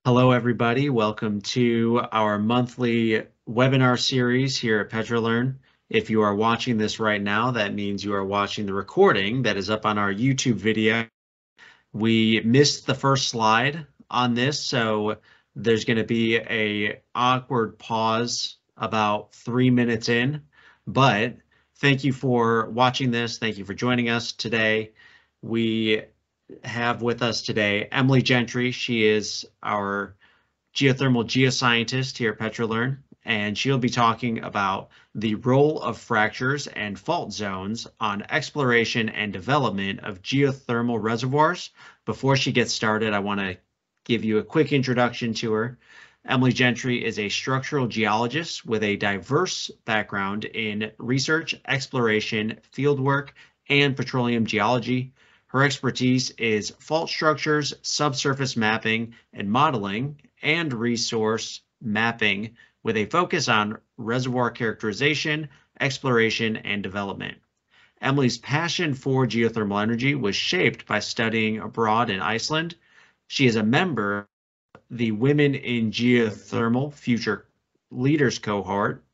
Hello, everybody. Welcome to our monthly webinar series here at PetroLearn. If you are watching this right now, that means you are watching the recording that is up on our YouTube video. We missed the first slide on this, so there's going to be an awkward pause about 3 minutes in, but thank you for watching this. Thank you for joining us today. We have with us today Emilie Gentry. She is our geothermal geoscientist here at PetroLearn, and she'll be talking about the role of fractures and fault zones on exploration and development of geothermal reservoirs. Before she gets started, I want to give you a quick introduction to her. Emilie Gentry is a structural geologist with a diverse background in research, exploration, fieldwork, and petroleum geology. Her expertise is fault structures, subsurface mapping and modeling, and resource mapping with a focus on reservoir characterization, exploration, and development. Emilie's passion for geothermal energy was shaped by studying abroad in Iceland. She is a member of the Women in Geothermal Future Leaders cohort,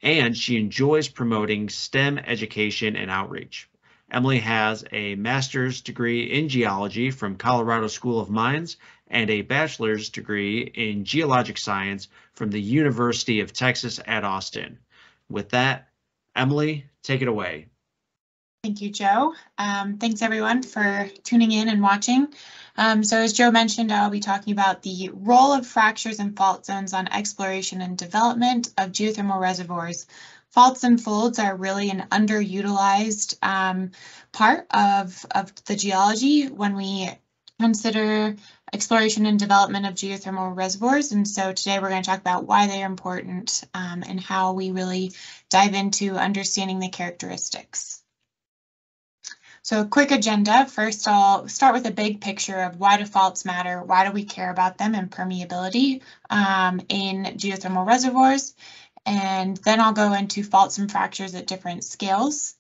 and she enjoys promoting STEM education and outreach. Emilie has a master's degree in geology from Colorado School of Mines and a bachelor's degree in geologic science from the University of Texas at Austin. With that, Emilie, take it away. Thank you, Joe. Thanks everyone for tuning in and watching. So as Joe mentioned, I'll be talking about the role of fractures and fault zones on exploration and development of geothermal reservoirs. Faults and folds are really an underutilized part of the geology when we consider exploration and development of geothermal reservoirs. And so today we're going to talk about why they are important and how we really dive into understanding the characteristics. So a quick agenda. First, I'll start with a big picture of why do faults matter, why do we care about them, and permeability in geothermal reservoirs. And then I'll go into faults and fractures at different scales.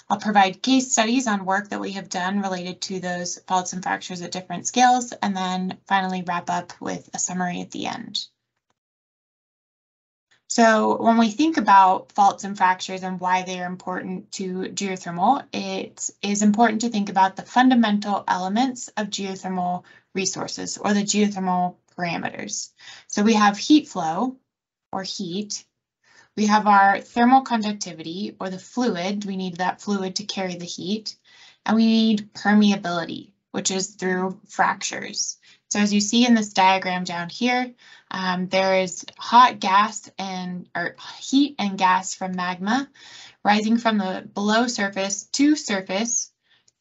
I'll provide case studies on work that we have done related to those faults and fractures at different scales, and then finally wrap up with a summary at the end. So when we think about faults and fractures and why they are important to geothermal, it is important to think about the fundamental elements of geothermal resources or the geothermal parameters. So we have heat flow or heat. We have our thermal conductivity or the fluid. We need that fluid to carry the heat. And we need permeability, which is through fractures. So as you see in this diagram down here, there is hot gas or heat and gas from magma rising from the below surface to surface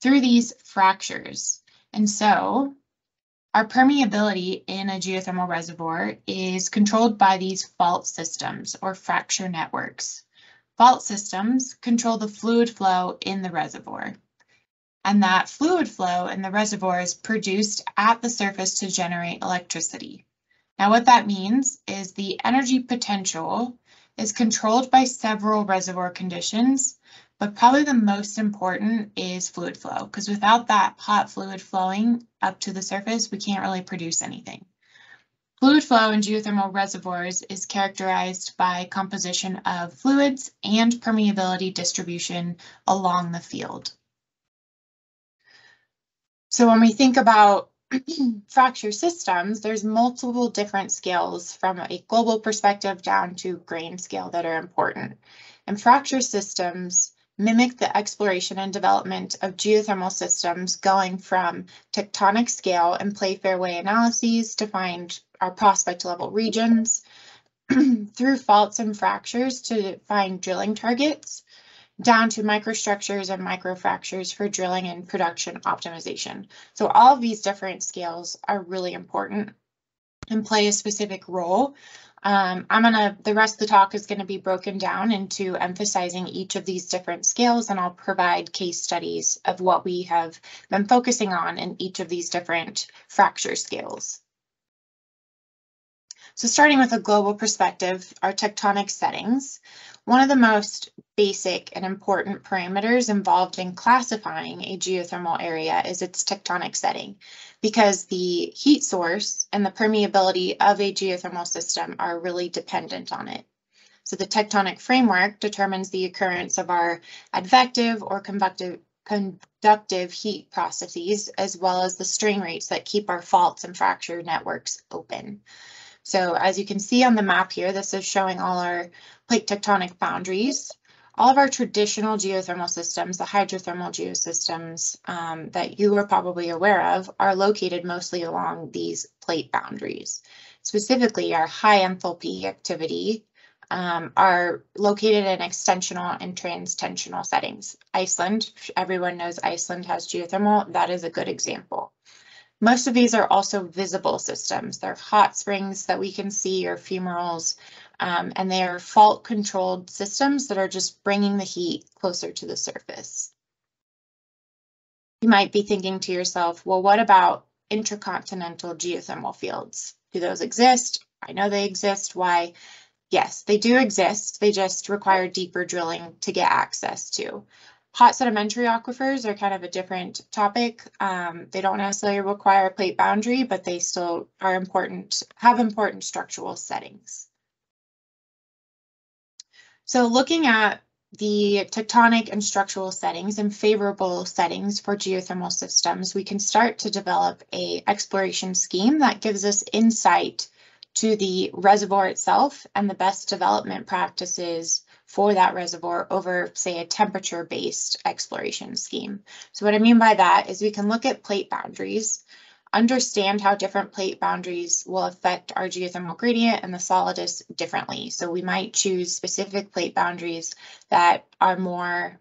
through these fractures. And so our permeability in a geothermal reservoir is controlled by these fault systems or fracture networks. Fault systems control the fluid flow in the reservoir. And that fluid flow in the reservoir is produced at the surface to generate electricity. Now, what that means is the energy potential is controlled by several reservoir conditions, but probably the most important is fluid flow, because without that hot fluid flowing up to the surface, we can't really produce anything. Fluid flow in geothermal reservoirs is characterized by composition of fluids and permeability distribution along the field. So when we think about fracture systems, there's multiple different scales from a global perspective down to grain scale that are important. And fracture systems mimic the exploration and development of geothermal systems going from tectonic scale and play fairway analyses to find our prospect level regions, through faults and fractures to find drilling targets, down to microstructures and microfractures for drilling and production optimization. So all of these different scales are really important and play a specific role. The rest of the talk is going to be broken down into emphasizing each of these different scales, and I'll provide case studies of what we have been focusing on in each of these different fracture scales. So starting with a global perspective, our tectonic settings, one of the most basic and important parameters involved in classifying a geothermal area is its tectonic setting, because the heat source and the permeability of a geothermal system are really dependent on it. So the tectonic framework determines the occurrence of our advective or conductive heat processes, as well as the strain rates that keep our faults and fracture networks open. So as you can see on the map here, this is showing all our plate tectonic boundaries. All of our traditional geothermal systems, the hydrothermal geosystems that you are probably aware of, are located mostly along these plate boundaries. Specifically, our high enthalpy activity are located in extensional and transtensional settings. Iceland, everyone knows Iceland has geothermal. That is a good example. Most of these are also visible systems. They're hot springs that we can see, or fumaroles, and they are fault-controlled systems that are just bringing the heat closer to the surface. You might be thinking to yourself, well, what about intracontinental geothermal fields? Do those exist? I know they exist. Why? Yes, they do exist. They just require deeper drilling to get access to. Hot sedimentary aquifers are kind of a different topic. They don't necessarily require a plate boundary, but they still are important, have important structural settings. So looking at the tectonic and structural settings and favorable settings for geothermal systems, we can start to develop an exploration scheme that gives us insight to the reservoir itself and the best development practices for that reservoir over, say, a temperature-based exploration scheme. So what I mean by that is we can look at plate boundaries, understand how different plate boundaries will affect our geothermal gradient and the solidus differently. So we might choose specific plate boundaries that are more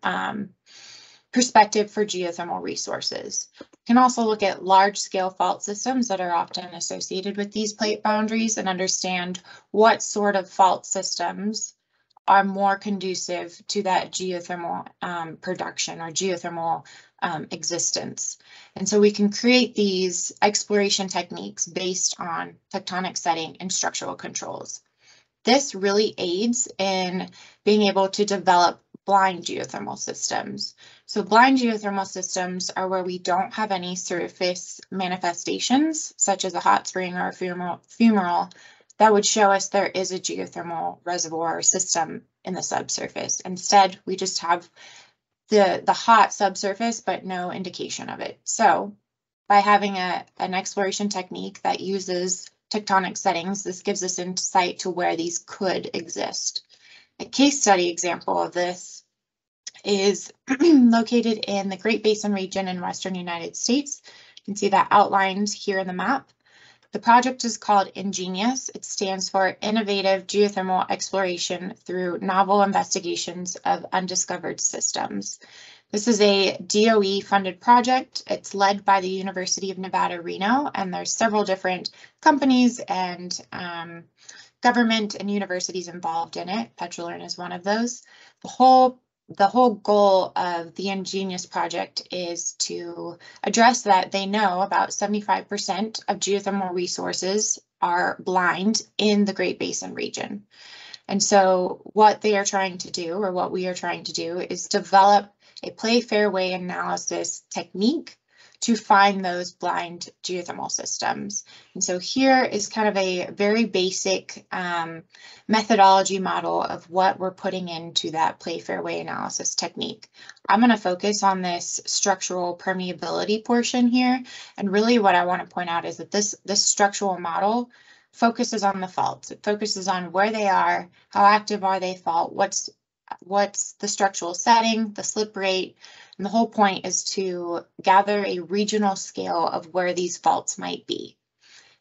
prospective for geothermal resources. We can also look at large-scale fault systems that are often associated with these plate boundaries and understand what sort of fault systems are more conducive to that geothermal production or geothermal existence. And so we can create these exploration techniques based on tectonic setting and structural controls. This really aids in being able to develop blind geothermal systems. So blind geothermal systems are where we don't have any surface manifestations, such as a hot spring or a fumarole, that would show us there is a geothermal reservoir system in the subsurface. Instead, we just have the hot subsurface, but no indication of it. So by having an exploration technique that uses tectonic settings, this gives us insight to where these could exist. A case study example of this is located in the Great Basin region in Western United States. You can see that outlined here in the map. The project is called INGENIOUS. It stands for Innovative Geothermal Exploration Through Novel Investigations of Undiscovered Systems. This is a DOE-funded project. It's led by the University of Nevada, Reno, and there's several different companies and government and universities involved in it. PetroLearn is one of those. The whole goal of the INGENIOUS project is to address that they know about 75% of geothermal resources are blind in the Great Basin region. And so what they are trying to do, or what we are trying to do, is develop a play fairway analysis technique to find those blind geothermal systems. And so here is kind of a very basic methodology model of what we're putting into that play fairway analysis technique. I'm going to focus on this structural permeability portion here. And really what I want to point out is that this structural model focuses on the faults. It focuses on where they are, how active are they fault, what's the structural setting, the slip rate, and the whole point is to gather a regional scale of where these faults might be.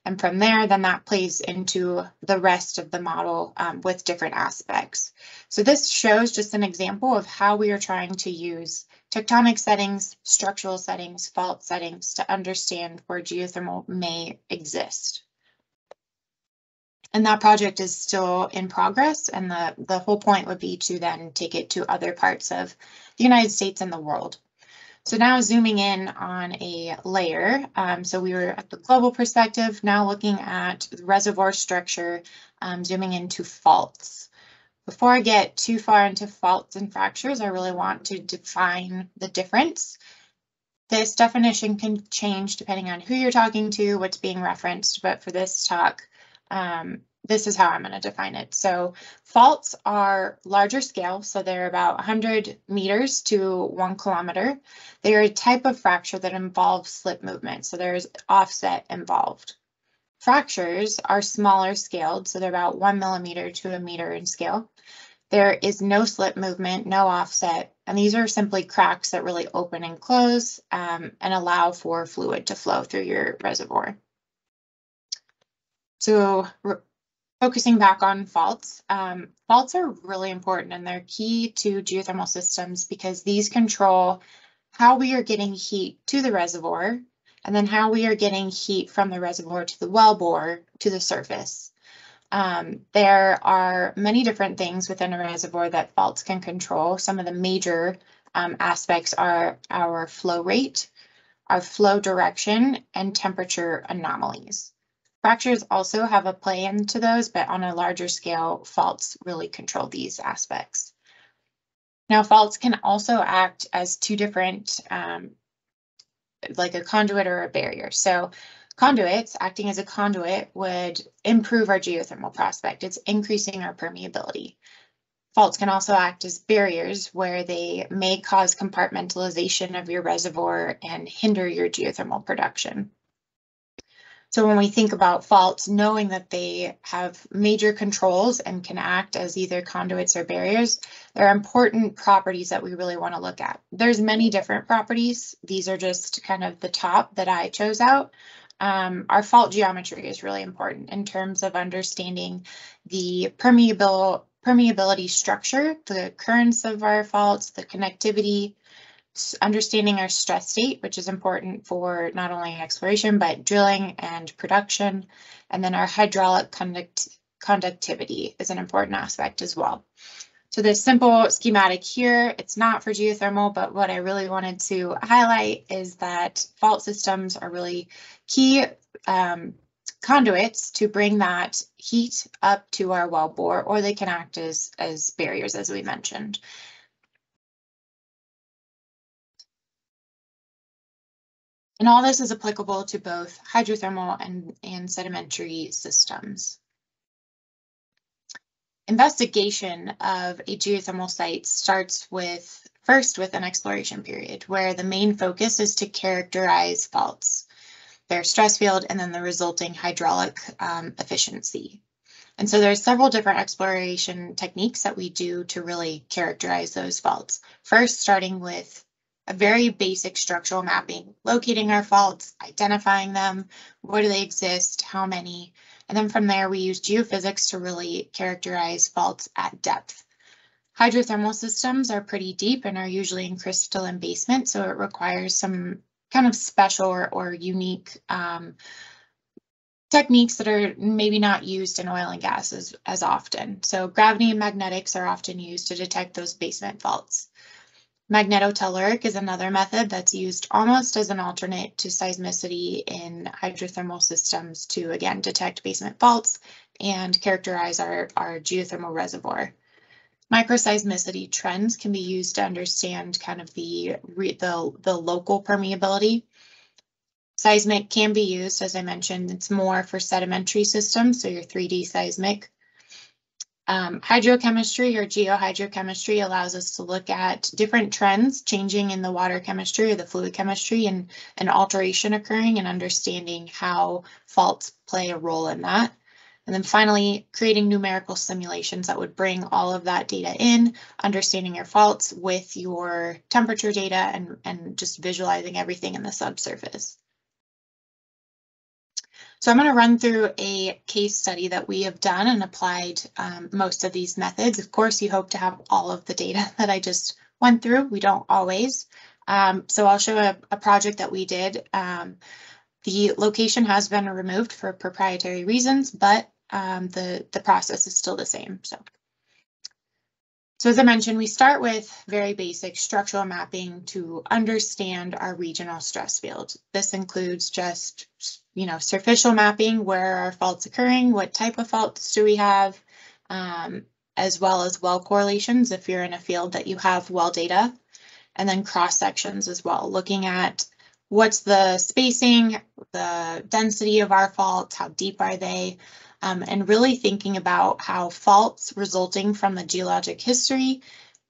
And from there, then that plays into the rest of the model with different aspects. So this shows just an example of how we are trying to use tectonic settings, structural settings, fault settings to understand where geothermal may exist. And that project is still in progress, and the whole point would be to then take it to other parts of the United States and the world. So now zooming in on a layer, so we were at the global perspective, now looking at the reservoir structure, zooming into faults. Before I get too far into faults and fractures, I really want to define the difference. This definition can change depending on who you're talking to, what's being referenced, but for this talk, this is how I'm going to define it. So faults are larger scale, so they're about 100 meters to 1 kilometer. They're a type of fracture that involves slip movement, so there's offset involved. Fractures are smaller scaled, so they're about 1 millimeter to a meter in scale. There is no slip movement, no offset, and these are simply cracks that really open and close and allow for fluid to flow through your reservoir. So focusing back on faults, faults are really important and they're key to geothermal systems because these control how we are getting heat to the reservoir and then how we are getting heat from the reservoir to the wellbore to the surface. There are many different things within a reservoir that faults can control. Some of the major aspects are our flow rate, our flow direction, and temperature anomalies. Fractures also have a play into those, but on a larger scale, faults really control these aspects. Now, faults can also act as two different, like a conduit or a barrier. So conduits, acting as a conduit, would improve our geothermal prospect. It's increasing our permeability. Faults can also act as barriers where they may cause compartmentalization of your reservoir and hinder your geothermal production. So when we think about faults, knowing that they have major controls and can act as either conduits or barriers, there are important properties that we really want to look at. There's many different properties. These are just kind of the top that I chose out. Our fault geometry is really important in terms of understanding the permeability structure, the currents of our faults, the connectivity, understanding our stress state, which is important for not only exploration, but drilling and production. And then our hydraulic conductivity is an important aspect as well. So this simple schematic here, it's not for geothermal, but what I really wanted to highlight is that fault systems are really key conduits to bring that heat up to our wellbore, or they can act as barriers, as we mentioned. And all this is applicable to both hydrothermal and sedimentary systems. Investigation of a geothermal site starts first with an exploration period, where the main focus is to characterize faults, their stress field, and then the resulting hydraulic efficiency. And so there's several different exploration techniques that we do to really characterize those faults. First, starting with a very basic structural mapping, locating our faults, identifying them, where do they exist, how many, and then from there we use geophysics to really characterize faults at depth. Hydrothermal systems are pretty deep and are usually in crystalline basement, so it requires some kind of special or unique techniques that are maybe not used in oil and gas as often. So gravity and magnetics are often used to detect those basement faults. Magnetotelluric is another method that's used almost as an alternate to seismicity in hydrothermal systems to, again, detect basement faults and characterize our geothermal reservoir. Microseismicity trends can be used to understand kind of the local permeability. Seismic can be used, as I mentioned, it's more for sedimentary systems, so your 3D seismic. Hydrochemistry or geohydrochemistry allows us to look at different trends changing in the water chemistry or the fluid chemistry and an alteration occurring and understanding how faults play a role in that. And then finally, creating numerical simulations that would bring all of that data in, understanding your faults with your temperature data and just visualizing everything in the subsurface. So I'm going to run through a case study that we have done and applied most of these methods. Of course, you hope to have all of the data that I just went through. We don't always. So I'll show a project that we did. The location has been removed for proprietary reasons, but the process is still the same. So So as I mentioned, we start with very basic structural mapping to understand our regional stress field. This includes just, superficial mapping, where are faults occurring, what type of faults do we have, as well as well correlations if you're in a field that you have well data, and then cross sections as well, looking at what's the spacing, the density of our faults, how deep are they, and really thinking about how faults resulting from the geologic history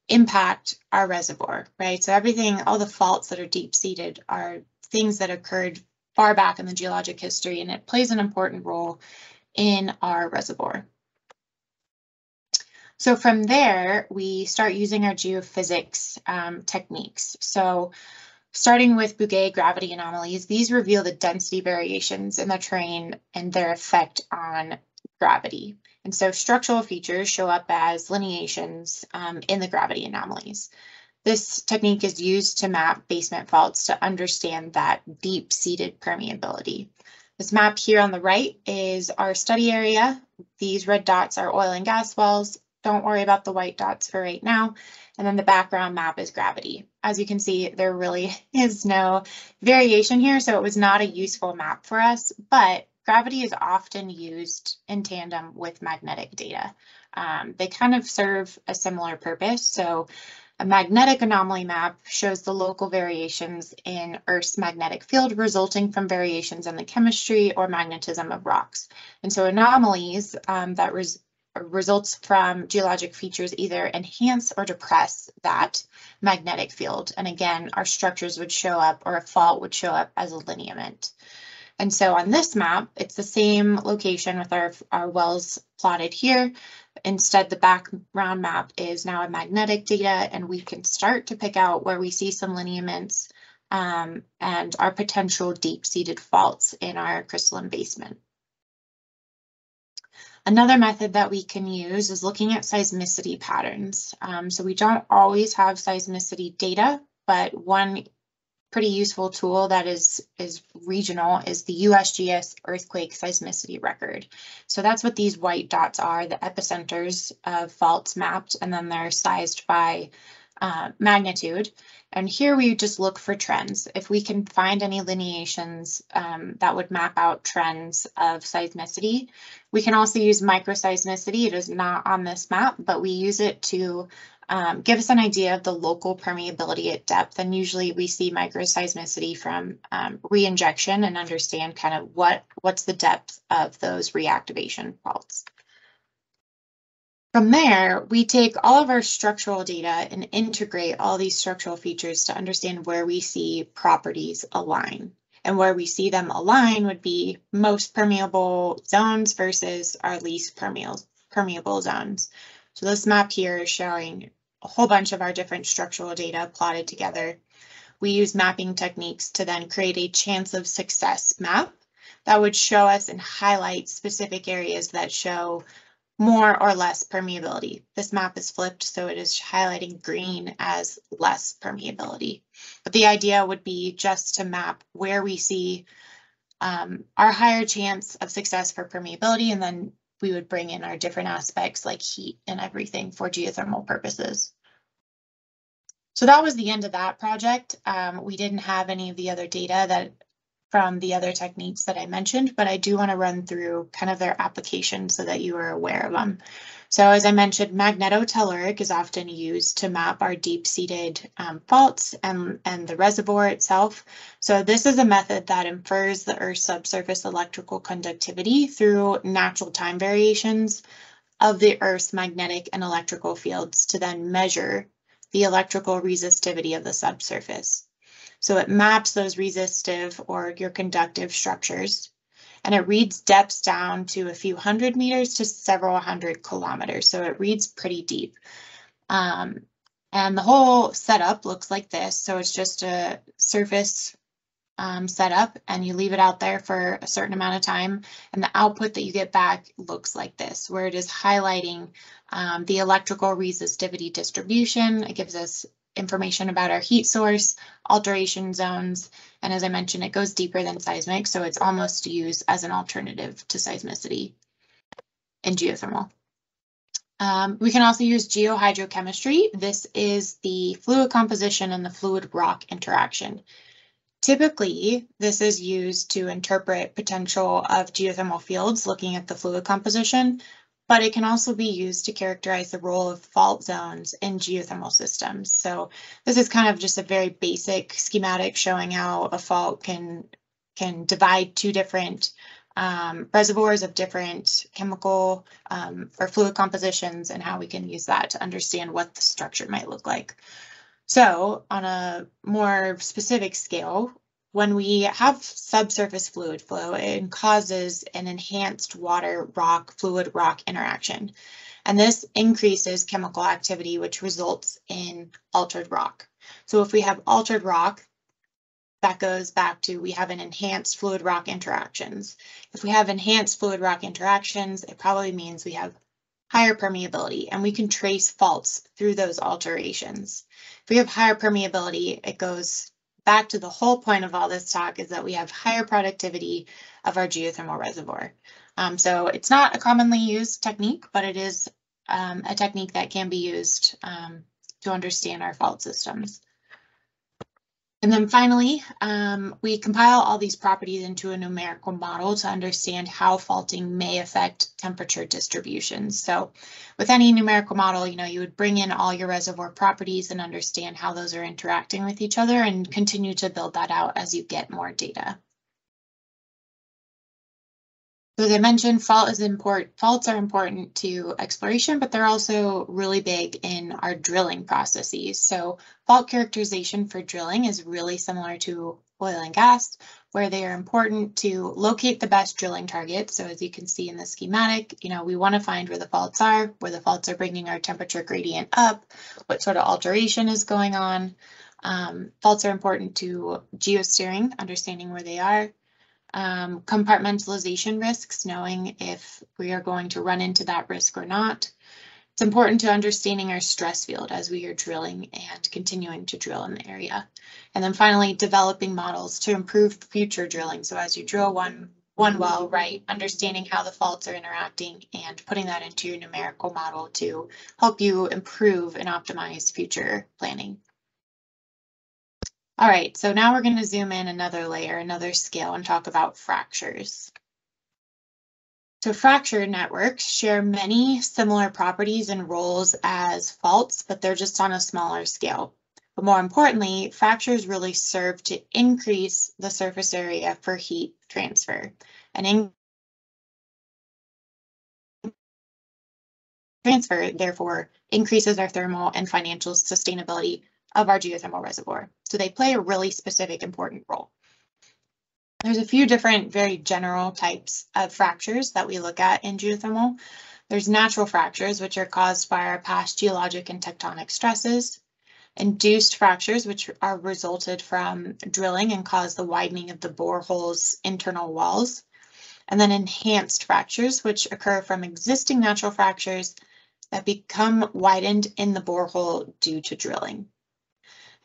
impact our reservoir, right? So everything, all the faults that are deep-seated are things that occurred far back in the geologic history, and it plays an important role in our reservoir. So from there, we start using our geophysics techniques. So starting with Bouguer gravity anomalies, these reveal the density variations in the terrain and their effect on gravity. And so structural features show up as lineations in the gravity anomalies. This technique is used to map basement faults to understand that deep-seated permeability. This map here on the right is our study area. These red dots are oil and gas wells. Don't worry about the white dots for right now. And then the background map is gravity. As you can see, there really is no variation here, so it was not a useful map for us, but gravity is often used in tandem with magnetic data. They kind of serve a similar purpose. So a magnetic anomaly map shows the local variations in Earth's magnetic field resulting from variations in the chemistry or magnetism of rocks. And so anomalies that results from geologic features either enhance or depress that magnetic field. And again, our structures would show up, or a fault would show up as a lineament. And so on this map, it's the same location with our wells plotted here. Instead, the background map is now a magnetic data, and we can start to pick out where we see some lineaments and our potential deep-seated faults in our crystalline basement. Another method that we can use is looking at seismicity patterns. So we don't always have seismicity data, but one pretty useful tool that is regional is the USGS earthquake seismicity record. So that's what these white dots are, the epicenters of faults mapped, and then they're sized by magnitude. And here we just look for trends. If we can find any lineations that would map out trends of seismicity. We can also use microseismicity. It is not on this map, but we use it to give us an idea of the local permeability at depth. And usually we see microseismicity from reinjection and understand kind of what's the depth of those reactivation faults. From there, we take all of our structural data and integrate all these structural features to understand where we see properties align. And where we see them align would be most permeable zones versus our least permeable zones. So this map here is showing a whole bunch of our different structural data plotted together. We use mapping techniques to then create a chance of success map that would show us and highlight specific areas that show more or less permeability. This map is flipped, so it is highlighting green as less permeability. But the idea would be just to map where we see our higher chance of success for permeability, and then we would bring in our different aspects like heat and everything for geothermal purposes. So that was the end of that project. We didn't have any of the other data from the other techniques that I mentioned, but I do want to run through kind of their application so that you are aware of them. So as I mentioned, magnetotelluric is often used to map our deep-seated faults and the reservoir itself. So this is a method that infers the Earth's subsurface electrical conductivity through natural time variations of the Earth's magnetic and electrical fields to then measure the electrical resistivity of the subsurface. So it maps those resistive or your conductive structures, and it reads depths down to a few hundred meters to several hundred kilometers. So it reads pretty deep. And the whole setup looks like this. So it's just a surface setup, and you leave it out there for a certain amount of time. And the output that you get back looks like this, where it is highlighting the electrical resistivity distribution. It gives us information about our heat source, alteration zones, and as I mentioned, it goes deeper than seismic, so it's almost used as an alternative to seismicity in geothermal. We can also use geohydrochemistry. This is the fluid composition and the fluid rock interaction. Typically, this is used to interpret potential of geothermal fields, looking at the fluid composition, but it can also be used to characterize the role of fault zones in geothermal systems. So this is kind of just a very basic schematic showing how a fault can divide two different reservoirs of different chemical or fluid compositions, and how we can use that to understand what the structure might look like. So on a more specific scale, when we have subsurface fluid flow, it causes an enhanced water rock fluid rock interaction. And this increases chemical activity, which results in altered rock. So if we have altered rock, that goes back to we have an enhanced fluid rock interactions. If we have enhanced fluid rock interactions, it probably means we have higher permeability, and we can trace faults through those alterations. If we have higher permeability, it goes back to the whole point of all this talk, is that we have higher productivity of our geothermal reservoir. So it's not a commonly used technique, but it is a technique that can be used to understand our fault systems. And then finally, we compile all these properties into a numerical model to understand how faulting may affect temperature distributions. So with any numerical model, you would bring in all your reservoir properties and understand how those are interacting with each other, and continue to build that out as you get more data. So as I mentioned, faults are important to exploration, but they're also really big in our drilling processes. So fault characterization for drilling is really similar to oil and gas, where they are important to locate the best drilling target. So as you can see in the schematic, we want to find where the faults are bringing our temperature gradient up, what sort of alteration is going on. Faults are important to geosteering, understanding where they are. Compartmentalization risks, knowing if we are going to run into that risk or not. It's important to understanding our stress field as we are drilling and continuing to drill in the area. And then finally, developing models to improve future drilling. So as you drill one well, right, understanding how the faults are interacting and putting that into your numerical model to help you improve and optimize future planning. All right, so now we're going to zoom in another layer, another scale, and talk about fractures. So fracture networks share many similar properties and roles as faults, but they're just on a smaller scale. But more importantly, fractures really serve to increase the surface area for heat transfer. And transfer, therefore, increases our thermal and financial sustainability of our geothermal reservoir. So they play a really specific, important role. There's a few different very general types of fractures that we look at in geothermal. There's natural fractures, which are caused by our past geologic and tectonic stresses. Induced fractures, which are resulted from drilling and cause the widening of the borehole's internal walls. And then enhanced fractures, which occur from existing natural fractures that become widened in the borehole due to drilling.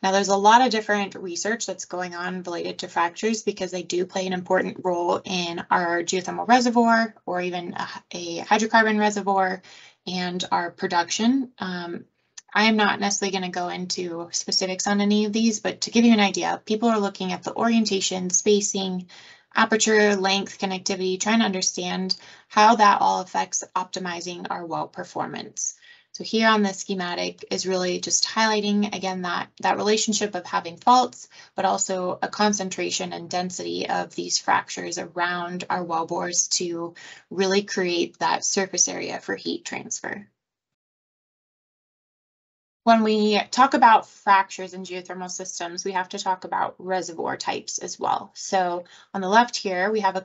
Now, there's a lot of different research that's going on related to fractures, because they do play an important role in our geothermal reservoir, or even a hydrocarbon reservoir, and our production. I am not necessarily going to go into specifics on any of these, but to give you an idea, people are looking at the orientation, spacing, aperture, length, connectivity, trying to understand how that all affects optimizing our well performance. So here on this schematic is really just highlighting, again, that relationship of having faults, but also a concentration and density of these fractures around our well bores to really create that surface area for heat transfer. When we talk about fractures in geothermal systems, we have to talk about reservoir types as well. So on the left here, we have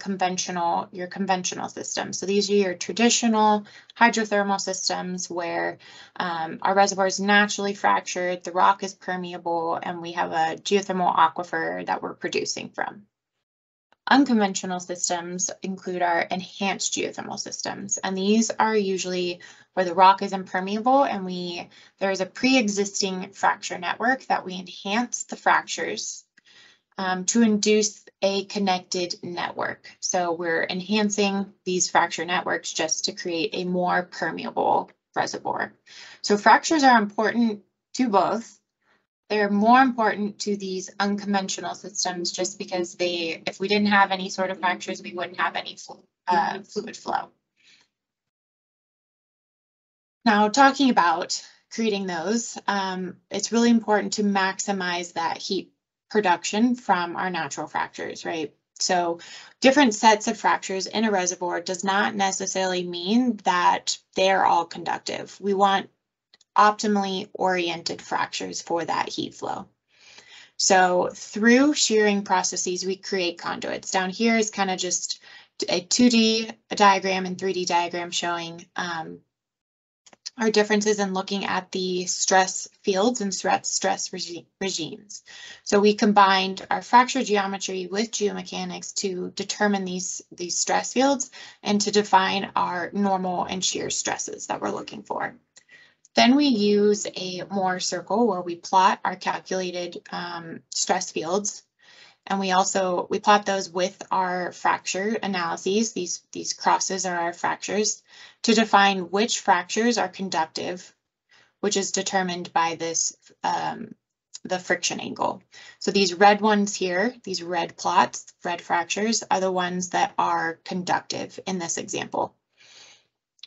your conventional system. So these are your traditional hydrothermal systems where our reservoir is naturally fractured, the rock is permeable, and we have a geothermal aquifer that we're producing from. Unconventional systems include our enhanced geothermal systems, and these are usually where the rock is impermeable and there is a pre-existing fracture network that we enhance the fractures to induce a connected network. So we're enhancing these fracture networks just to create a more permeable reservoir. So fractures are important to both. They're more important to these unconventional systems just because if we didn't have any sort of fractures, we wouldn't have any fluid flow. Now, talking about creating those, it's really important to maximize that heat production from our natural fractures, right? So different sets of fractures in a reservoir does not necessarily mean that they're all conductive. We want optimally oriented fractures for that heat flow. So through shearing processes, we create conduits. Down here is kind of just a 2D diagram and 3D diagram showing our differences in looking at the stress fields and stress regimes. So we combined our fracture geometry with geomechanics to determine these stress fields and to define our normal and shear stresses that we're looking for. Then we use a Moore circle where we plot our calculated stress fields. And we plot those with our fracture analyses. These crosses are our fractures to define which fractures are conductive, which is determined by this, the friction angle. So these red ones here, these red plots, red fractures, are the ones that are conductive in this example.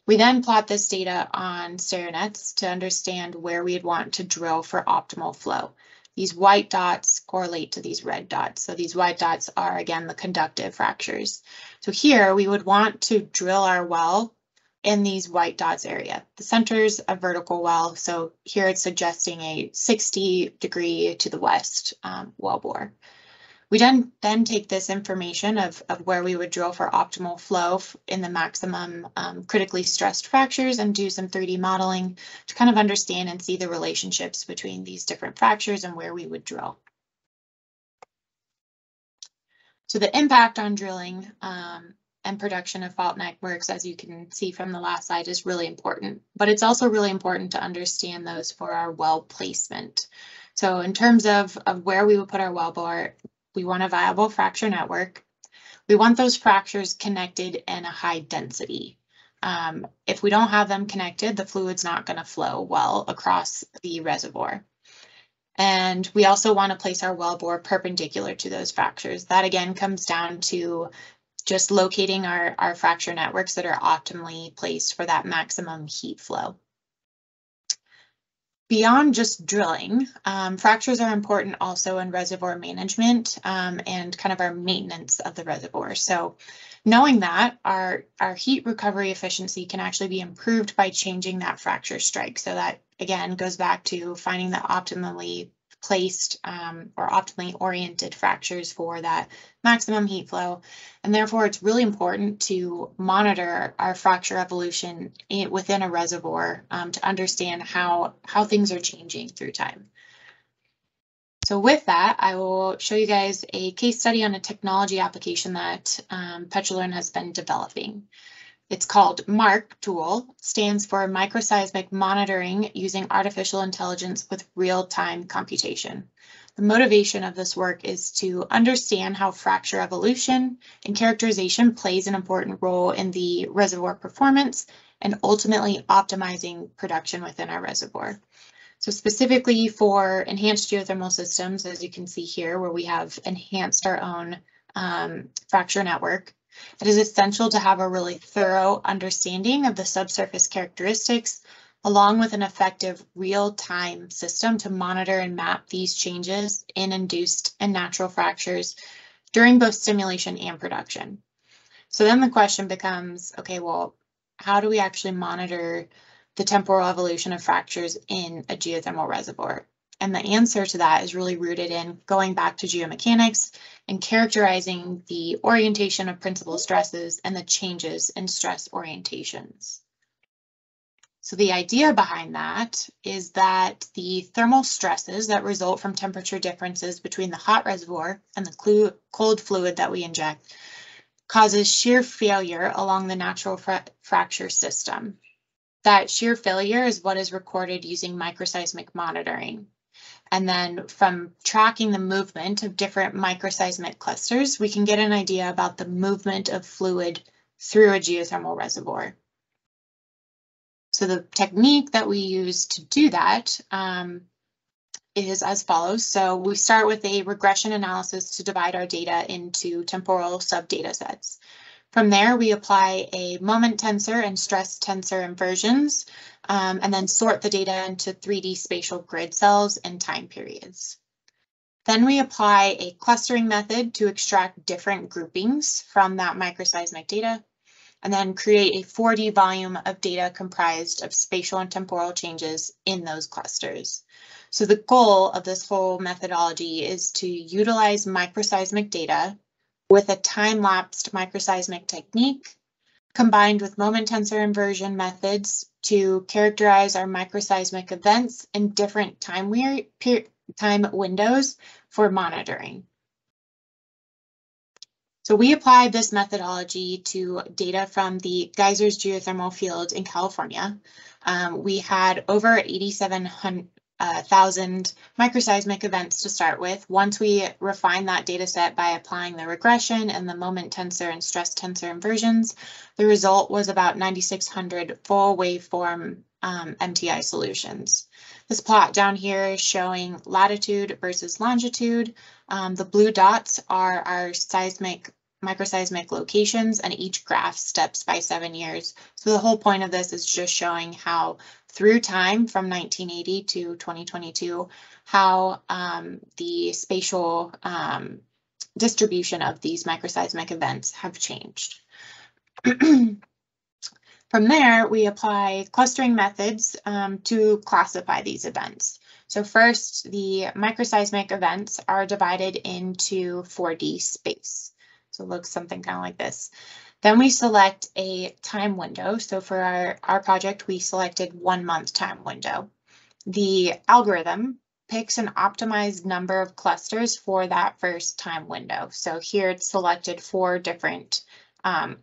We then plot this data on stereo-nets to understand where we'd want to drill for optimal flow. These white dots correlate to these red dots. So these white dots are, again, the conductive fractures. So here we would want to drill our well in these white dots area. The center's a vertical well, so here it's suggesting a 60° to the west well bore. We then take this information of where we would drill for optimal flow in the maximum critically stressed fractures and do some 3D modeling to kind of understand and see the relationships between these different fractures and where we would drill. So the impact on drilling and production of fault networks, as you can see from the last slide, is really important, but it's also really important to understand those for our well placement. So in terms of where we would put our well bore, we want a viable fracture network. We want those fractures connected in a high density. If we don't have them connected, the fluid's not going to flow well across the reservoir. And we also want to place our well bore perpendicular to those fractures. That again comes down to just locating our fracture networks that are optimally placed for that maximum heat flow. Beyond just drilling, fractures are important also in reservoir management and kind of our maintenance of the reservoir. So knowing that our heat recovery efficiency can actually be improved by changing that fracture strike. So that, again, goes back to finding the optimally placed or optimally oriented fractures for that maximum heat flow. And therefore, it's really important to monitor our fracture evolution within a reservoir to understand how things are changing through time. So with that, I will show you guys a case study on a technology application that PetroLearn has been developing. It's called MARC tool, stands for Microseismic Monitoring Using Artificial Intelligence with Real-Time Computation. The motivation of this work is to understand how fracture evolution and characterization plays an important role in the reservoir performance and ultimately optimizing production within our reservoir. So specifically for enhanced geothermal systems, as you can see here, where we have enhanced our own fracture network, it is essential to have a really thorough understanding of the subsurface characteristics, along with an effective real-time system to monitor and map these changes in induced and natural fractures during both stimulation and production. So then the question becomes, okay, well, how do we actually monitor the temporal evolution of fractures in a geothermal reservoir? And the answer to that is really rooted in going back to geomechanics and characterizing the orientation of principal stresses and the changes in stress orientations. So the idea behind that is that the thermal stresses that result from temperature differences between the hot reservoir and the cold fluid that we inject causes shear failure along the natural fracture system. That shear failure is what is recorded using microseismic monitoring. And then from tracking the movement of different microseismic clusters, we can get an idea about the movement of fluid through a geothermal reservoir. So the technique that we use to do that is as follows. So we start with a regression analysis to divide our data into temporal subdata sets. From there, we apply a moment tensor and stress tensor inversions, and then sort the data into 3D spatial grid cells and time periods. Then we apply a clustering method to extract different groupings from that microseismic data, and then create a 4D volume of data comprised of spatial and temporal changes in those clusters. So the goal of this whole methodology is to utilize microseismic data with a time-lapsed microseismic technique combined with moment tensor inversion methods to characterize our microseismic events in different time windows for monitoring. So we applied this methodology to data from the Geysers geothermal field in California. We had over 87,000 microseismic events to start with. Once we refined that data set by applying the regression and the moment tensor and stress tensor inversions, the result was about 9,600 full waveform MTI solutions. This plot down here is showing latitude versus longitude. The blue dots are our microseismic locations, and each graph steps by 7 years. So the whole point of this is just showing how through time from 1980 to 2022, how the spatial distribution of these microseismic events have changed. From there, we apply clustering methods to classify these events. So first, the microseismic events are divided into 4D space. So it looks something kind of like this. Then we select a time window. So for our project, we selected 1 month time window. The algorithm picks an optimized number of clusters for that first time window. So here it's selected 4 different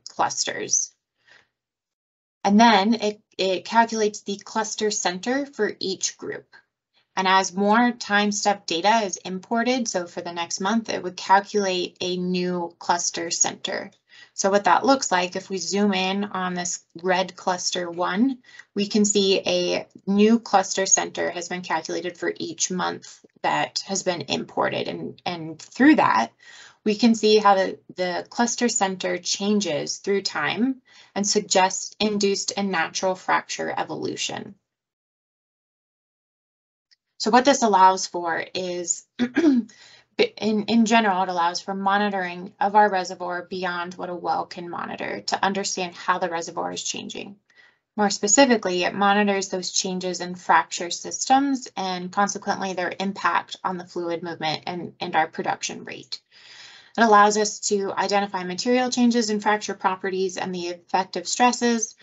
clusters. And then it calculates the cluster center for each group. And as more time step data is imported, so for the next month, it would calculate a new cluster center. So what that looks like, if we zoom in on this red cluster 1, we can see a new cluster center has been calculated for each month that has been imported. And through that, we can see how the cluster center changes through time and suggests induced and natural fracture evolution. So what this allows for is, in general, it allows for monitoring of our reservoir beyond what a well can monitor to understand how the reservoir is changing. More specifically, it monitors those changes in fracture systems and consequently their impact on the fluid movement and our production rate. It allows us to identify material changes in fracture properties and the effect of stresses.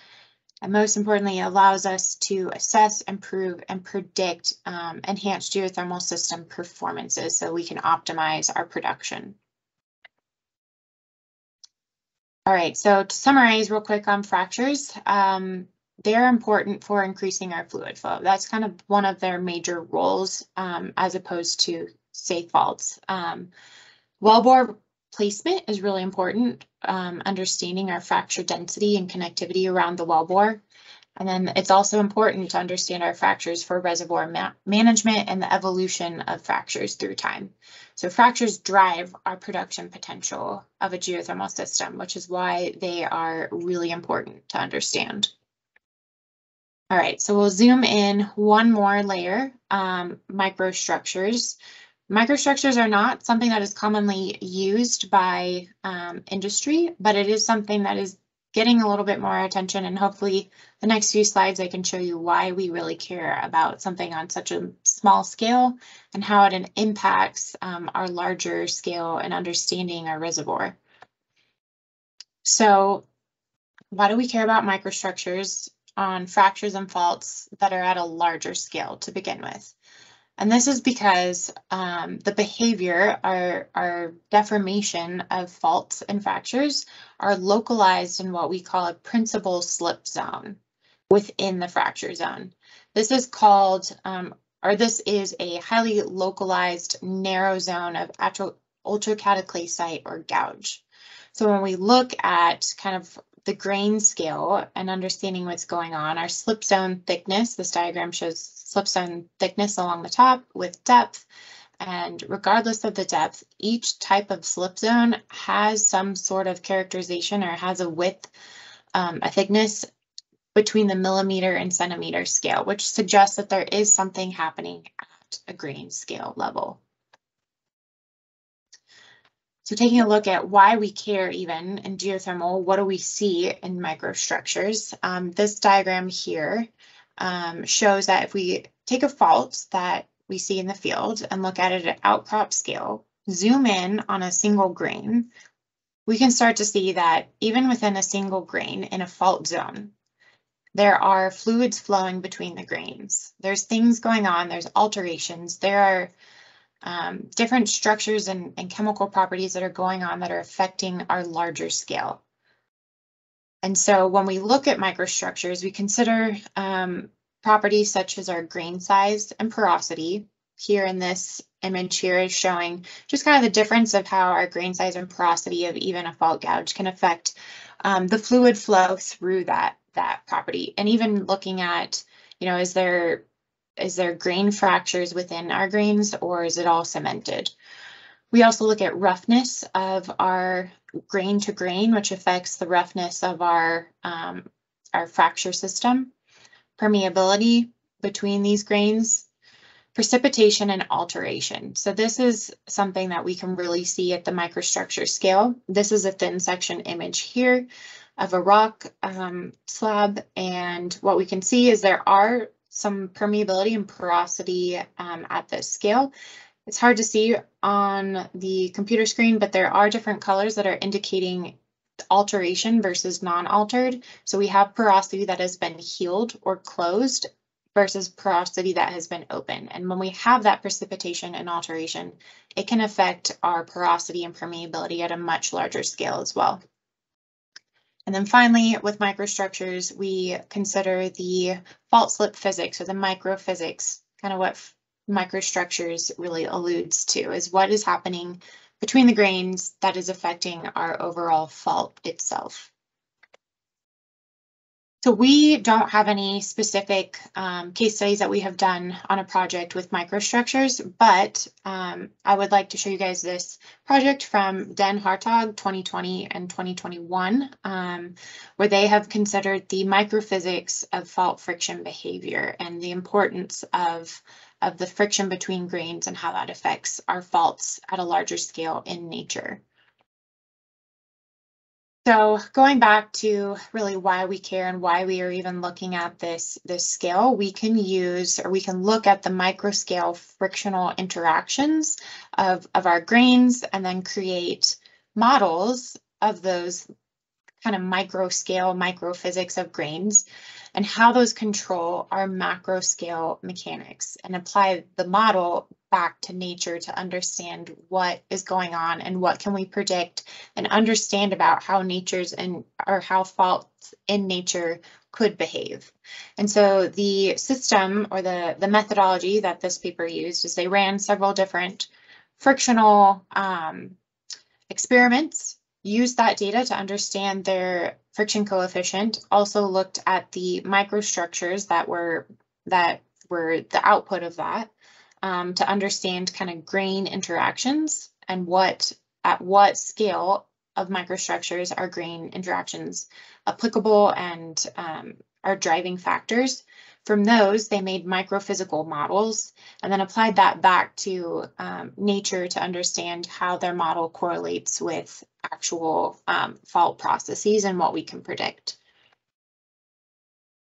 And most importantly, it allows us to assess, improve, and predict enhanced geothermal system performances so we can optimize our production. All right, so to summarize real quick on fractures, they're important for increasing our fluid flow. That's kind of one of their major roles as opposed to, say, faults. Wellbore placement is really important, understanding our fracture density and connectivity around the wellbore. And then it's also important to understand our fractures for reservoir management and the evolution of fractures through time. So fractures drive our production potential of a geothermal system, which is why they are really important to understand. All right, so we'll zoom in one more layer, microstructures. Microstructures are not something that is commonly used by industry, but it is something that is getting a little bit more attention, and hopefully the next few slides I can show you why we really care about something on such a small scale and how it impacts our larger scale and understanding our reservoir. So why do we care about microstructures on fractures and faults that are at a larger scale to begin with? And this is because the behavior, our deformation of faults and fractures are localized in what we call a principal slip zone within the fracture zone. This is called, this is a highly localized narrow zone of ultracataclysite or gouge. So when we look at kind of the grain scale and understanding what's going on, our slip zone thickness, this diagram shows slip zone thickness along the top with depth. And regardless of the depth, each type of slip zone has some sort of characterization or has a width, a thickness between the millimeter and centimeter scale, which suggests that there is something happening at a grain scale level. So taking a look at why we care even in geothermal, what do we see in microstructures? This diagram here shows that if we take a fault that we see in the field and look at it at outcrop scale, zoom in on a single grain, we can start to see that even within a single grain in a fault zone, there are fluids flowing between the grains. There's things going on, there's alterations, there are different structures and chemical properties that are going on that are affecting our larger scale. And so when we look at microstructures, we consider properties such as our grain size and porosity. Here in this image here is showing just kind of the difference of how our grain size and porosity of even a fault gouge can affect the fluid flow through that property. And even looking at, you know, is there grain fractures within our grains, or is it all cemented? We also look at roughness of our grain to grain, which affects the roughness of our fracture system, permeability between these grains, precipitation, and alteration. So this is something that we can really see at the microstructure scale. This is a thin section image here of a rock slab, and what we can see is there are some permeability and porosity at this scale. It's hard to see on the computer screen, but there are different colors that are indicating alteration versus non-altered. So we have porosity that has been healed or closed versus porosity that has been open. And when we have that precipitation and alteration, it can affect our porosity and permeability at a much larger scale as well. And then finally, with microstructures, we consider the fault slip physics, or the microphysics, kind of what microstructures really alludes to, is what is happening between the grains that is affecting our overall fault itself. So we don't have any specific case studies that we have done on a project with microstructures, but I would like to show you guys this project from Den Hartog 2020 and 2021, where they have considered the microphysics of fault friction behavior and the importance of the friction between grains and how that affects our faults at a larger scale in nature. So going back to really why we care and why we are even looking at this scale, we can use, or we can look at the micro scale frictional interactions of our grains and then create models of those kind of micro scale microphysics of grains and how those control our macro scale mechanics, and apply the model back to nature to understand what is going on and what can we predict and understand about how how faults in nature could behave. And so the system, or the methodology that this paper used, is they ran several different frictional experiments, used that data to understand their friction coefficient, also looked at the microstructures that were the output of that, to understand kind of grain interactions and at what scale of microstructures are grain interactions applicable and are driving factors. From those, they made microphysical models and then applied that back to nature to understand how their model correlates with actual fault processes and what we can predict.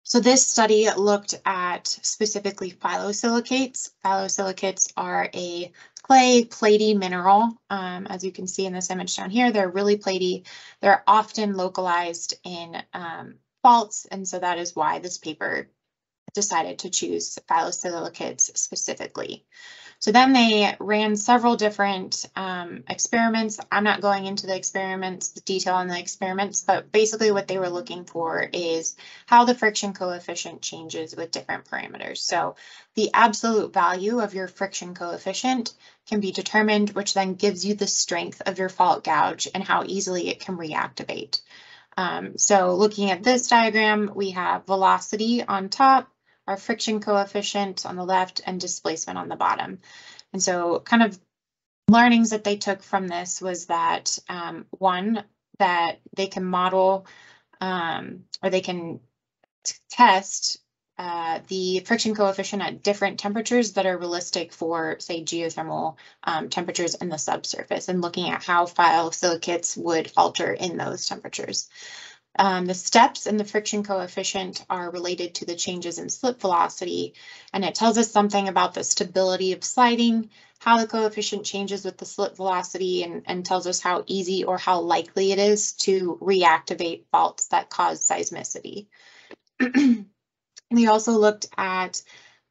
So this study looked at specifically phyllosilicates. Phyllosilicates are a clay, platy mineral. As you can see in this image down here, they're really platy. They're often localized in faults, and so that is why this paper decided to choose phyllosilicates specifically. So then they ran several different experiments. I'm not going into the experiments, the detail on the experiments, but basically what they were looking for is how the friction coefficient changes with different parameters. So the absolute value of your friction coefficient can be determined, which then gives you the strength of your fault gouge and how easily it can reactivate. So looking at this diagram, we have velocity on top, our friction coefficient on the left, and displacement on the bottom. And so kind of learnings that they took from this was that one, that they can model or they can test the friction coefficient at different temperatures that are realistic for, say, geothermal temperatures in the subsurface, and looking at how phyllosilicates would alter in those temperatures. The steps in the friction coefficient are related to the changes in slip velocity, and it tells us something about the stability of sliding, how the coefficient changes with the slip velocity, and tells us how easy or how likely it is to reactivate faults that cause seismicity. We also looked at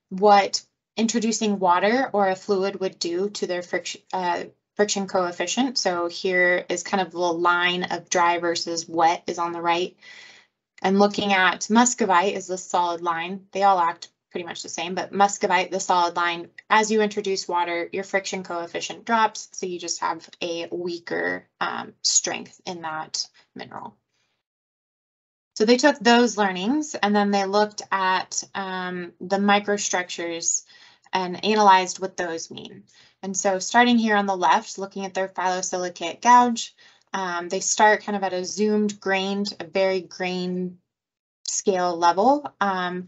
what introducing water or a fluid would do to their friction coefficient. So here is kind of the line of dry versus wet is on the right. And looking at muscovite is the solid line. They all act pretty much the same, but muscovite, the solid line, as you introduce water, your friction coefficient drops. So you just have a weaker strength in that mineral. So they took those learnings and then they looked at the microstructures and analyzed what those mean. And so starting here on the left, looking at their phyllosilicate gouge, they start kind of at a zoomed grained, a very grain scale level, and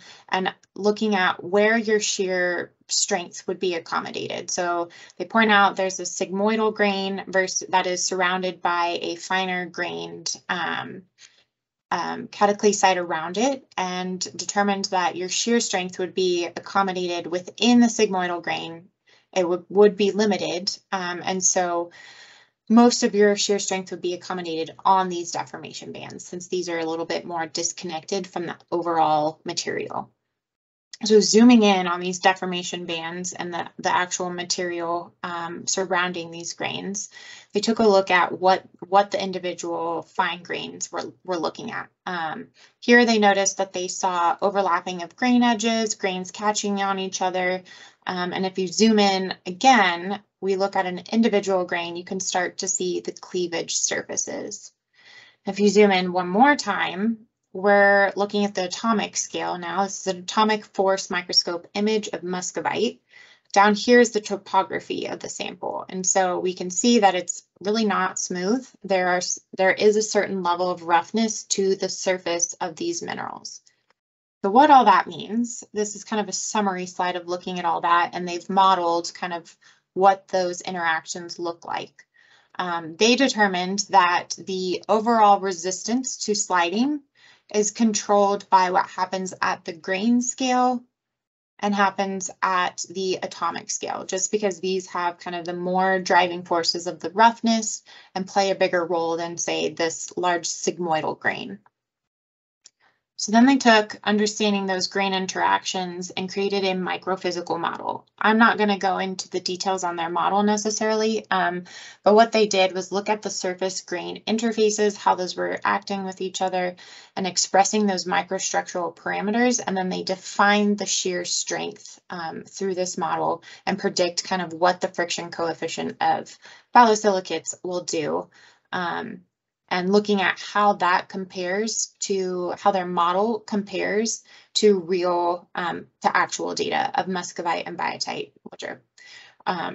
looking at where your shear strength would be accommodated. So they point out there's a sigmoidal grain that is surrounded by a finer grained cataclysite around it, and determined that your shear strength would be accommodated within the sigmoidal grain. It would be limited, and so most of your shear strength would be accommodated on these deformation bands, since these are a little bit more disconnected from the overall material. So zooming in on these deformation bands and the actual material surrounding these grains, they took a look at what the individual fine grains were looking at. Here they noticed that they saw overlapping of grain edges, grains catching on each other. And if you zoom in again, we look at an individual grain, you can start to see the cleavage surfaces. If you zoom in one more time, we're looking at the atomic scale now. This is an atomic force microscope image of muscovite. Down here is the topography of the sample. And so we can see that it's really not smooth. There is a certain level of roughness to the surface of these minerals. So what all that means, this is kind of a summary slide of looking at all that, and they've modeled kind of what those interactions look like. They determined that the overall resistance to sliding is controlled by what happens at the grain scale and happens at the atomic scale, just because these have kind of the more driving forces of the roughness and play a bigger role than, say, this large sigmoidal grain. So then they took understanding those grain interactions and created a microphysical model. I'm not going to go into the details on their model necessarily, but what they did was look at the surface grain interfaces, how those were acting with each other and expressing those microstructural parameters. And then they defined the shear strength through this model and predict kind of what the friction coefficient of phyllosilicates will do. And looking at how that compares to how their model compares to real, to actual data of muscovite and biotite, which are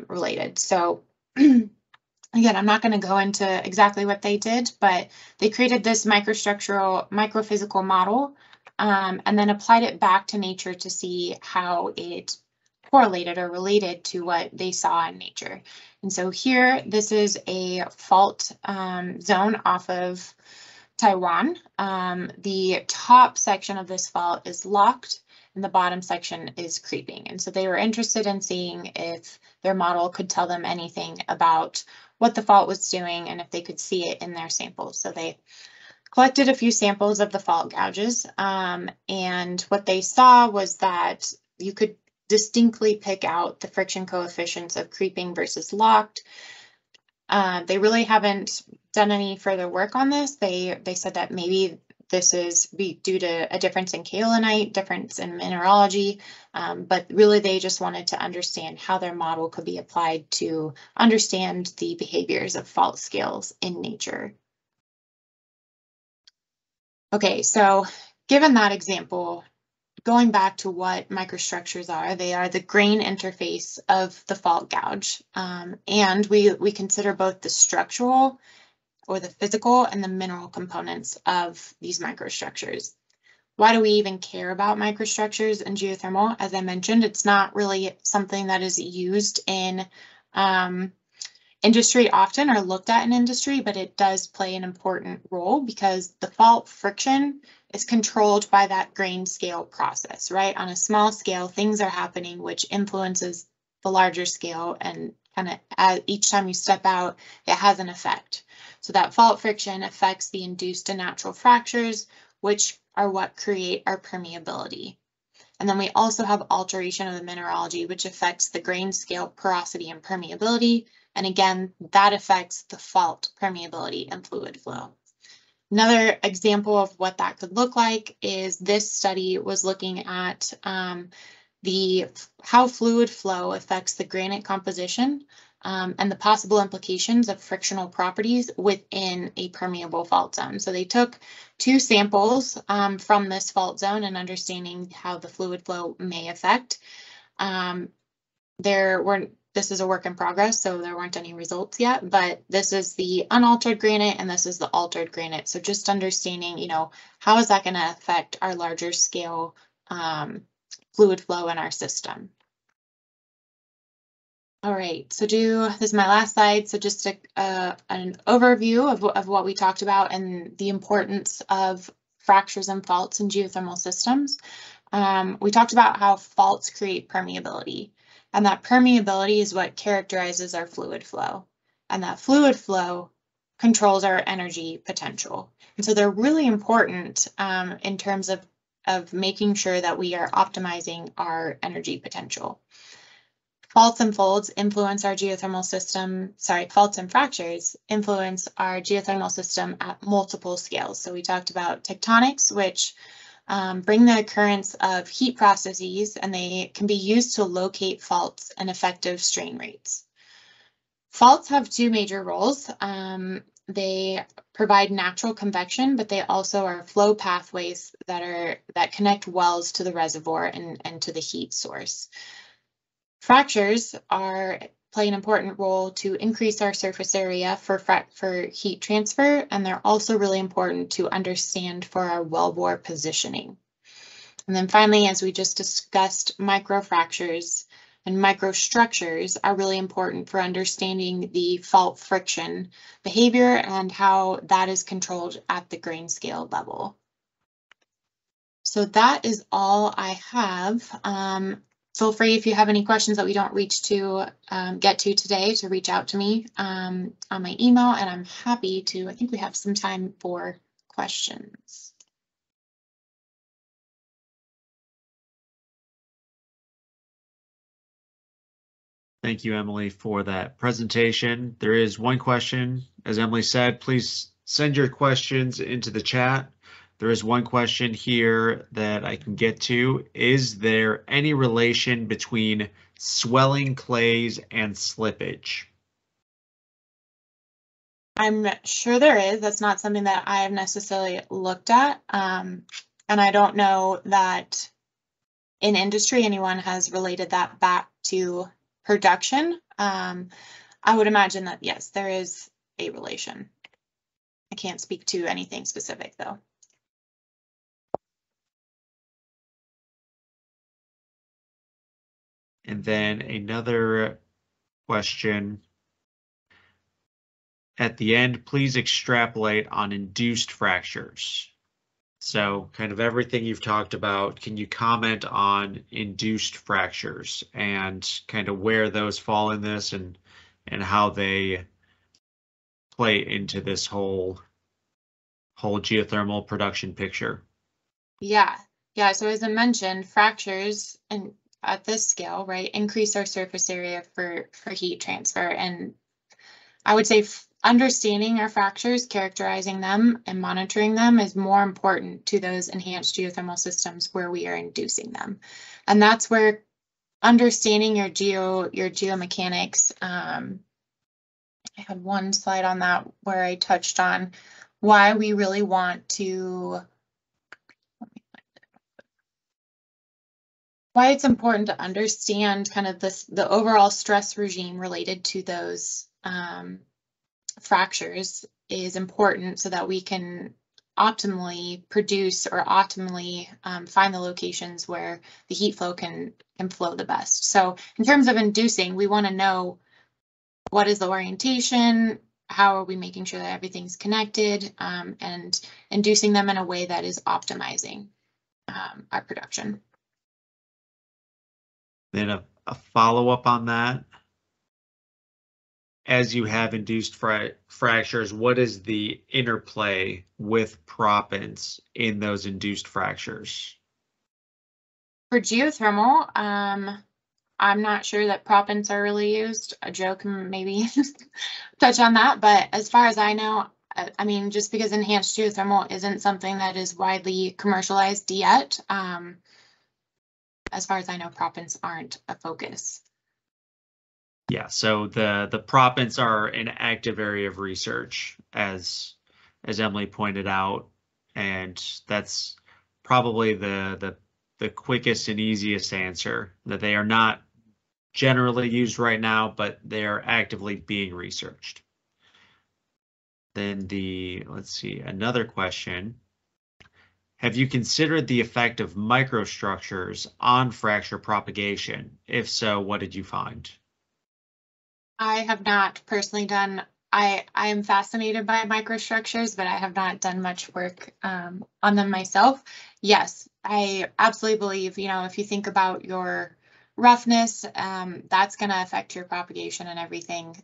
related. So again, I'm not going to go into exactly what they did, but they created this microphysical model and then applied it back to nature to see how it correlated or related to what they saw in nature. And so here, this is a fault zone off of Taiwan. The top section of this fault is locked and the bottom section is creeping. And so they were interested in seeing if their model could tell them anything about what the fault was doing and if they could see it in their samples. So they collected a few samples of the fault gouges, and what they saw was that you could distinctly pick out the friction coefficients of creeping versus locked. They really haven't done any further work on this. They said that maybe this is due to a difference in kaolinite, difference in mineralogy, but really they just wanted to understand how their model could be applied to understand the behaviors of fault scales in nature. Okay, so given that example, going back to what microstructures are, they are the grain interface of the fault gouge. And we consider both the structural or the physical and the mineral components of these microstructures. Why do we even care about microstructures and geothermal? As I mentioned, it's not really something that is used in industry often or looked at in industry, but it does play an important role because the fault friction is controlled by that grain scale process, right? On a small scale, things are happening which influences the larger scale, and kind of each time you step out, it has an effect. So that fault friction affects the induced and natural fractures, which are what create our permeability. And then we also have alteration of the mineralogy, which affects the grain scale porosity and permeability. And again, that affects the fault permeability and fluid flow. Another example of what that could look like is this study was looking at how fluid flow affects the granite composition and the possible implications of frictional properties within a permeable fault zone. So they took 2 samples from this fault zone and understanding how the fluid flow may affect. This is a work in progress, so there weren't any results yet, but this is the unaltered granite and this is the altered granite. So just understanding, how is that going to affect our larger scale fluid flow in our system. All right, so this is my last slide. So just an overview of what we talked about and the importance of fractures and faults in geothermal systems. We talked about how faults create permeability, and that permeability is what characterizes our fluid flow, and that fluid flow controls our energy potential. And so they're really important in terms of making sure that we are optimizing our energy potential. Faults and folds influence our geothermal system, faults and fractures influence our geothermal system at multiple scales. So we talked about tectonics, which bring the occurrence of heat processes, and they can be used to locate faults and effective strain rates. Faults have 2 major roles. They provide natural convection, but they also are flow pathways that connect wells to the reservoir and to the heat source. Fractures play an important role to increase our surface area for heat transfer, and they're also really important to understand for our wellbore positioning. And then finally, as we just discussed, microfractures and microstructures are really important for understanding the fault friction behavior and how that is controlled at the grain scale level. So that is all I have. Feel free, if you have any questions that we don't get to today, to reach out to me on my email, and I'm happy to. I think we have some time for questions. Thank you, Emily, for that presentation. There is one question. As Emily said, please send your questions into the chat. There is one question here that I can get to. Is there any relation between swelling clays and slippage? I'm sure there is. That's not something that I have necessarily looked at. And I don't know that in industry anyone has related that back to production. I would imagine that, yes, there is a relation. I can't speak to anything specific, though. And then another question at the end, please extrapolate on induced fractures. So kind of everything you've talked about, can you comment on induced fractures and kind of where those fall in this and how they play into this whole geothermal production picture? Yeah. So as I mentioned, fractures and at this scale, right, increase our surface area for heat transfer. And I would say understanding our fractures, characterizing them, and monitoring them is more important to those enhanced geothermal systems where we are inducing them. And that's where understanding your geomechanics. I had one slide on that where I touched on why we really want to why it's important to understand kind of the overall stress regime related to those fractures is important so that we can optimally produce or optimally find the locations where the heat flow can flow the best. So in terms of inducing, we want to know what is the orientation, how are we making sure that everything's connected, and inducing them in a way that is optimizing our production. Then a follow-up on that. As you have induced fractures, what is the interplay with proppants in those induced fractures? For geothermal, I'm not sure that proppants are really used. Joe can maybe touch on that, but as far as I know, I mean, just because enhanced geothermal isn't something that is widely commercialized yet, as far as I know, proppants aren't a focus. Yeah, so the proppants are an active area of research, as Emilie pointed out, and that's probably the quickest and easiest answer, that they are not generally used right now, but they are actively being researched. Then let's see, another question. Have you considered the effect of microstructures on fracture propagation? If so, what did you find? I have not personally done, I am fascinated by microstructures, but I have not done much work on them myself. Yes, I absolutely believe, you know, if you think about your roughness, that's going to affect your propagation and everything,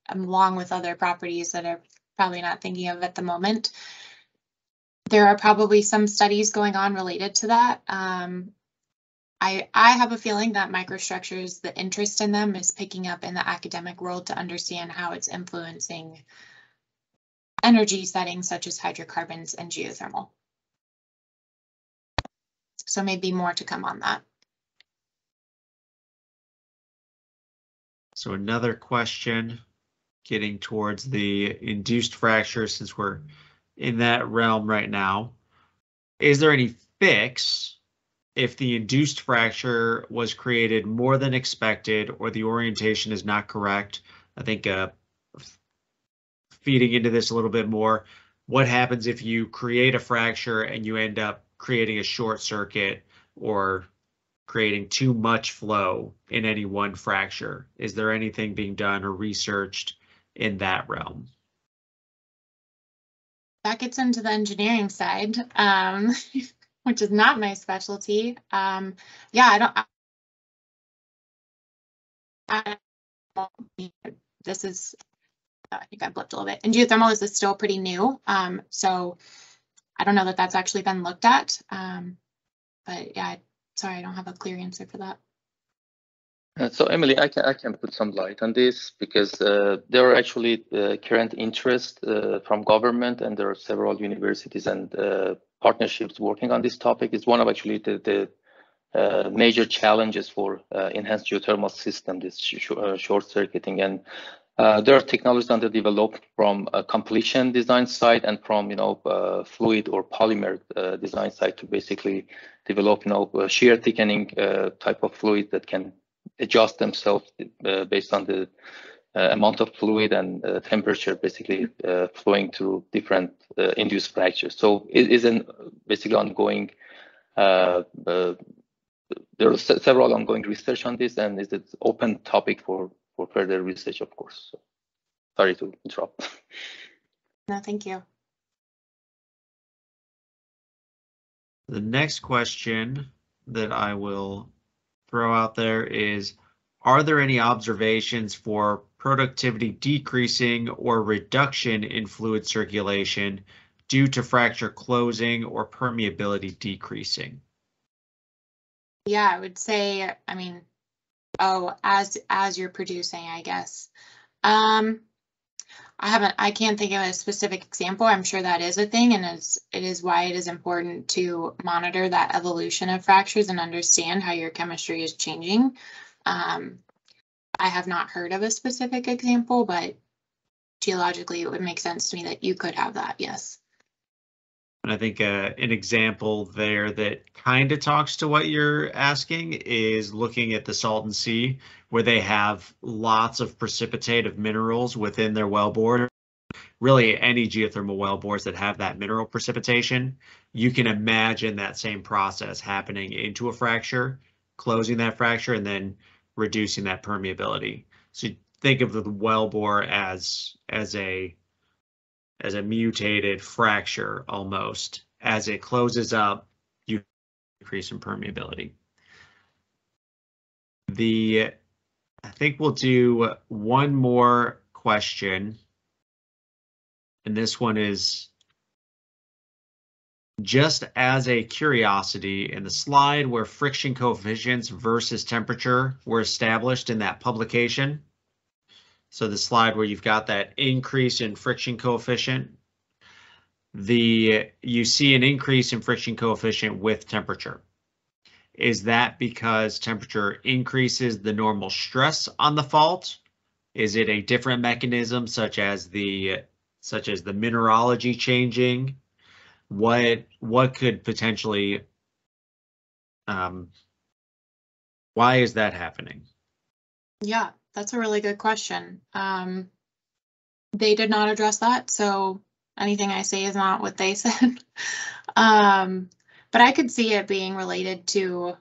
along with other properties that are probably not thinking of at the moment. There are probably some studies going on related to that. I have a feeling that microstructures, the interest in them is picking up in the academic world to understand how it's influencing energy settings such as hydrocarbons and geothermal. So maybe more to come on that. So another question, getting towards the induced fracture, since we're in that realm right now. Is there any fix if the induced fracture was created more than expected or the orientation is not correct? I think feeding into this a little bit more, what happens if you create a fracture and you end up creating a short circuit or creating too much flow in any one fracture? Is there anything being done or researched in that realm? That gets into the engineering side, which is not my specialty. Yeah, this is, I think I blipped a little bit. And geothermal is still pretty new, so I don't know that that's actually been looked at. But yeah, sorry, I don't have a clear answer for that. So Emilie, I can put some light on this because there are actually current interest from government, and there are several universities and partnerships working on this topic. It's one of actually the major challenges for enhanced geothermal system, this short circuiting, and there are technologies under development from a completion design side and from fluid or polymer design side to basically develop shear thickening type of fluid that can adjust themselves based on the amount of fluid and temperature basically flowing through different induced fractures. So it is basically ongoing. There are several ongoing research on this, and it's an open topic for further research, of course. So, sorry to interrupt. No, thank you. The next question that I will throw out there is, are there any observations for productivity decreasing or reduction in fluid circulation due to fracture closing or permeability decreasing? Yeah, I would say, I mean, as you're producing, I guess. I can't think of a specific example. I'm sure that is a thing, and it is why it is important to monitor that evolution of fractures and understand how your chemistry is changing. I have not heard of a specific example, but geologically it would make sense to me that you could have that, yes. And I think an example there that kind of talks to what you're asking is looking at the Salton Sea, where they have lots of precipitative minerals within their wellbore. Really, any geothermal wellbores that have that mineral precipitation, you can imagine that same process happening into a fracture, closing that fracture, and then reducing that permeability. So think of the wellbore as a mutated fracture almost. As it closes up, you increase in permeability. I think we'll do one more question. And this one is just as a curiosity, in the slide where friction coefficients versus temperature were established in that publication. So the slide where you've got that increase in friction coefficient, you see an increase in friction coefficient with temperature. Is that because temperature increases the normal stress on the fault? Is it a different mechanism such as the mineralogy changing? What could potentially why is that happening? Yeah, that's a really good question. They did not address that, so anything I say is not what they said. But I could see it being related to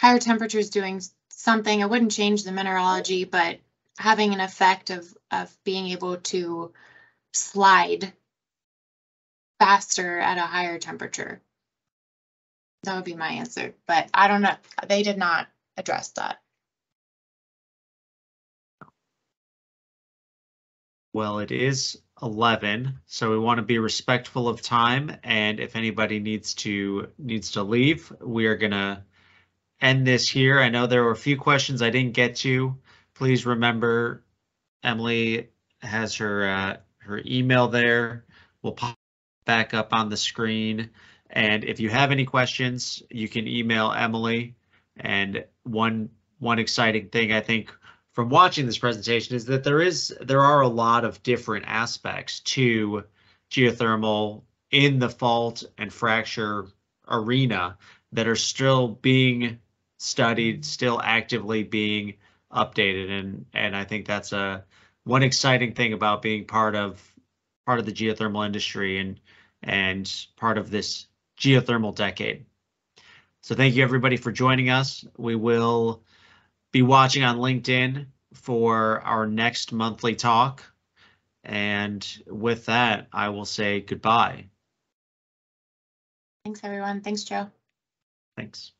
higher temperatures doing something. It wouldn't change the mineralogy, but having an effect of being able to slide faster at a higher temperature. That would be my answer, but I don't know. They did not address that. Well, it is 11, so we want to be respectful of time, and if anybody needs to leave, we are gonna end this here. I know there were a few questions I didn't get to. Please remember, Emily has her email there. We'll pop back up on the screen, and if you have any questions, you can email Emily. And one exciting thing I think from watching this presentation is that there are a lot of different aspects to geothermal in the fault and fracture arena that are still being studied, still actively being updated, and I think that's one exciting thing about being part of the geothermal industry and part of this geothermal decade. So thank you everybody for joining us. We will be watching on LinkedIn for our next monthly talk. And with that, I will say goodbye. Thanks, everyone. Thanks, Joe. Thanks.